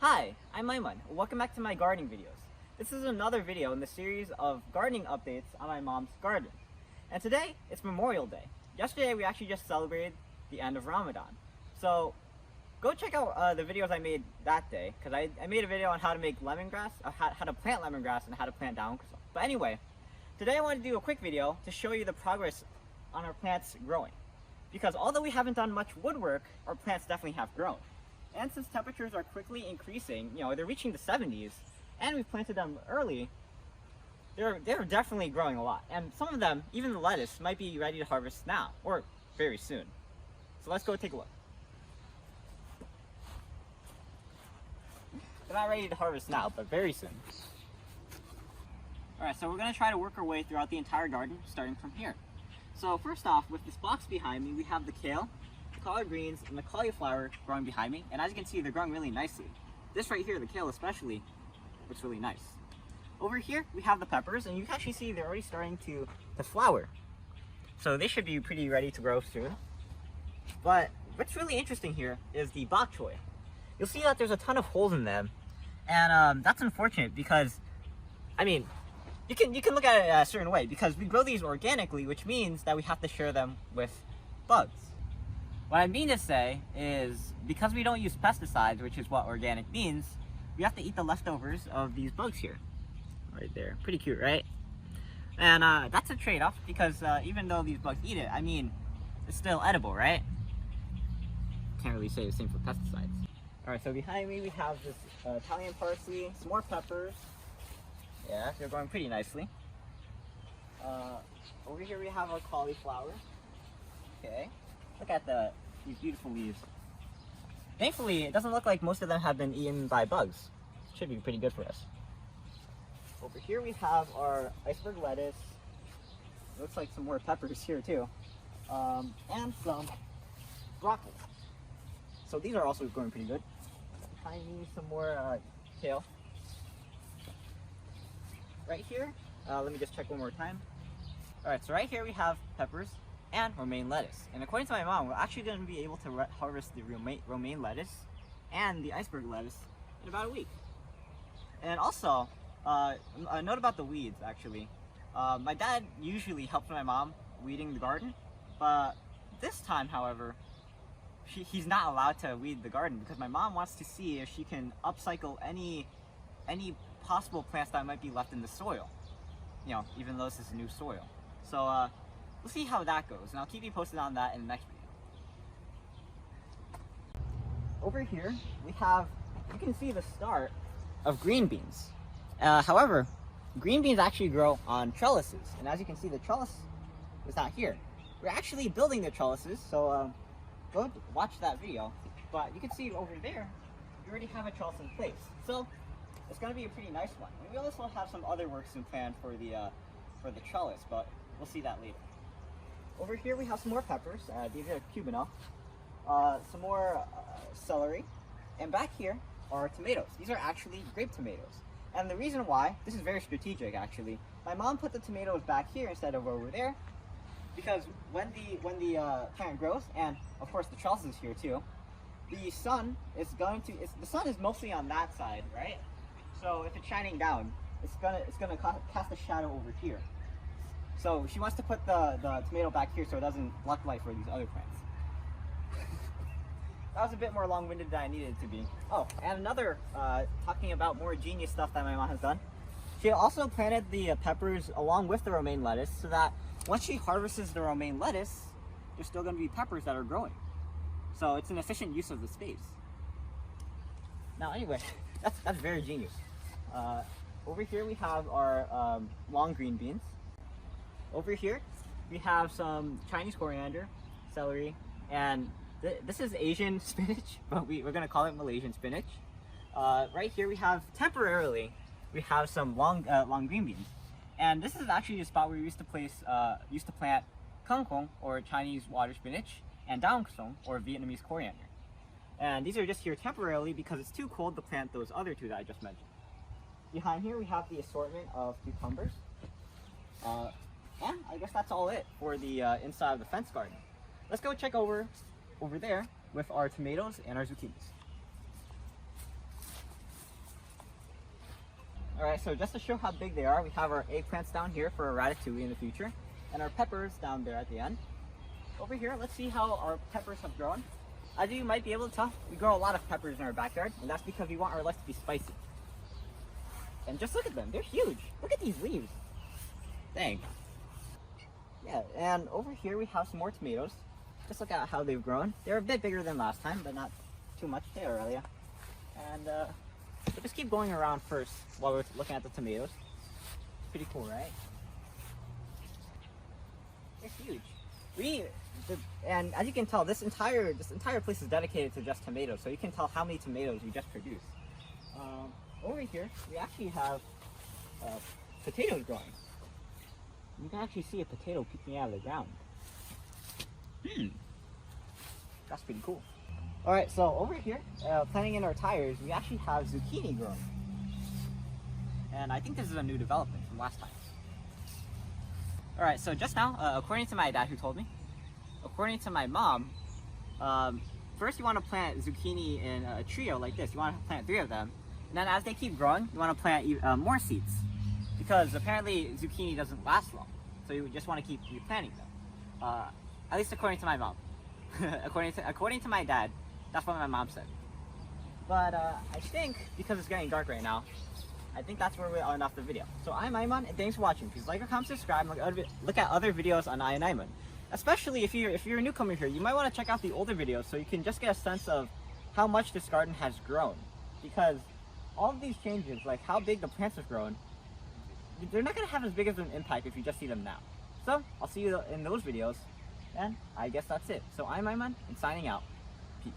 Hi, I'm Aiman. Welcome back to my gardening videos. This is another video in the series of gardening updates on my mom's garden. And today, it's Memorial Day. Yesterday, we actually just celebrated the end of Ramadan. So, go check out the videos I made that day, because I made a video on how to make lemongrass, how to plant lemongrass, and how to plant down. But anyway, today I want to do a quick video to show you the progress on our plants growing. Because although we haven't done much woodwork, our plants definitely have grown. And since temperatures are quickly increasing, they're reaching the 70s, and we've planted them early, they're definitely growing a lot. And some of them, even the lettuce, might be ready to harvest now, or very soon. So let's go take a look. They're not ready to harvest now, but very soon. Alright, so we're going to try to work our way throughout the entire garden, starting from here. So first off, with this box behind me, we have the kale, collard greens, and the cauliflower growing behind me, and as you can see, they're growing really nicely. This right here, the kale especially, looks really nice. Over here we have the peppers, and you can actually see they're already starting to flower, so they should be pretty ready to grow soon. But what's really interesting here is the bok choy. You'll see that there's a ton of holes in them, and that's unfortunate because, I mean, you can look at it a certain way, because we grow these organically, which means that we have to share them with bugs. What I mean to say is, because we don't use pesticides, which is what organic means, we have to eat the leftovers of these bugs here. Right there. Pretty cute, right? And that's a trade-off, because even though these bugs eat it, I mean, it's still edible, right? Can't really say the same for pesticides. Alright, so behind me we have this Italian parsley, some more peppers. Yeah, they're growing pretty nicely. Over here we have our cauliflower. Okay. Look at these beautiful leaves. Thankfully, it doesn't look like most of them have been eaten by bugs. Should be pretty good for us. Over here we have our iceberg lettuce. Looks like some more peppers here too. And some broccoli. So these are also growing pretty good. Behind me, some more kale. Right here, let me just check one more time. Alright, so right here we have peppers and romaine lettuce. And according to my mom, we're actually going to be able to harvest the romaine lettuce and the iceberg lettuce in about a week. And also, a note about the weeds, actually. My dad usually helps my mom weeding the garden, but this time, however, he's not allowed to weed the garden because my mom wants to see if she can upcycle any possible plants that might be left in the soil, even though this is new soil. So we'll see how that goes, and I'll keep you posted on that in the next video. Over here, we have, you can see the start of green beans. However, green beans actually grow on trellises, and as you can see, the trellis is not here. We're actually building the trellises, so go watch that video. But you can see over there, we already have a trellis in place. So it's going to be a pretty nice one. And we also have some other works in plan for the trellis, but we'll see that later. Over here we have some more peppers. These are cubano. Some more celery. And back here are tomatoes. These are actually grape tomatoes. And the reason why, this is very strategic actually. My mom put the tomatoes back here instead of over there, because when the plant grows, and of course the trellis is here too, the sun is the sun is mostly on that side, right? So if it's shining down, it's gonna cast a shadow over here. So she wants to put the tomato back here so it doesn't block light for these other plants. That was a bit more long-winded than I needed it to be. Oh, and another, talking about more genius stuff that my mom has done. She also planted the peppers along with the romaine lettuce so that once she harvests the romaine lettuce, there's still going to be peppers that are growing. So it's an efficient use of the space. Now anyway, that's very genius. Over here we have our long green beans. Over here we have some Chinese coriander, celery, and this is Asian spinach, but we're going to call it Malaysian spinach. Right here we have, temporarily, we have some long green beans. And this is actually a spot where we used to plant kangkong, or Chinese water spinach, and dangsong, or Vietnamese coriander. And these are just here temporarily because it's too cold to plant those other two that I just mentioned. Behind here we have the assortment of cucumbers. And I guess that's all it for the inside of the fence garden. Let's go check over there with our tomatoes and our zucchinis. Alright, so just to show how big they are, we have our eggplants down here for our ratatouille in the future, and our peppers down there at the end. Over here, let's see how our peppers have grown. As you might be able to tell, we grow a lot of peppers in our backyard, and that's because we want our life to be spicy. And just look at them, they're huge. Look at these leaves. Dang. Yeah, and over here we have some more tomatoes. Just look at how they've grown. They're a bit bigger than last time, but not too much. They are earlier. And we'll just keep going around first while we're looking at the tomatoes. Pretty cool, right? They're huge. And as you can tell, this entire place is dedicated to just tomatoes, so you can tell how many tomatoes we just produced. Over here, we actually have potatoes growing. You can actually see a potato peeking out of the ground. That's pretty cool. Alright, so over here, planting in our tires, we actually have zucchini growing. And I think this is a new development from last time. Alright, so just now, according to my dad who told me, according to my mom, first you want to plant zucchini in a trio like this. You want to plant 3 of them. And then as they keep growing, you want to plant more seeds. Because apparently zucchini doesn't last long. So you just want to keep replanting them. At least according to my mom. according to my dad, that's what my mom said. But I think, because it's getting dark right now, I think that's where we'll end off the video. So I'm Aiman, and thanks for watching. Please like or comment, subscribe, and look at other videos on EyeOnAiman. Especially if you're a newcomer here, you might want to check out the older videos so you can just get a sense of how much this garden has grown. Because all of these changes, like how big the plants have grown, they're not going to have as big of an impact if you just see them now. So, I'll see you in those videos, and I guess that's it. So I'm Aiman, and signing out. Peace.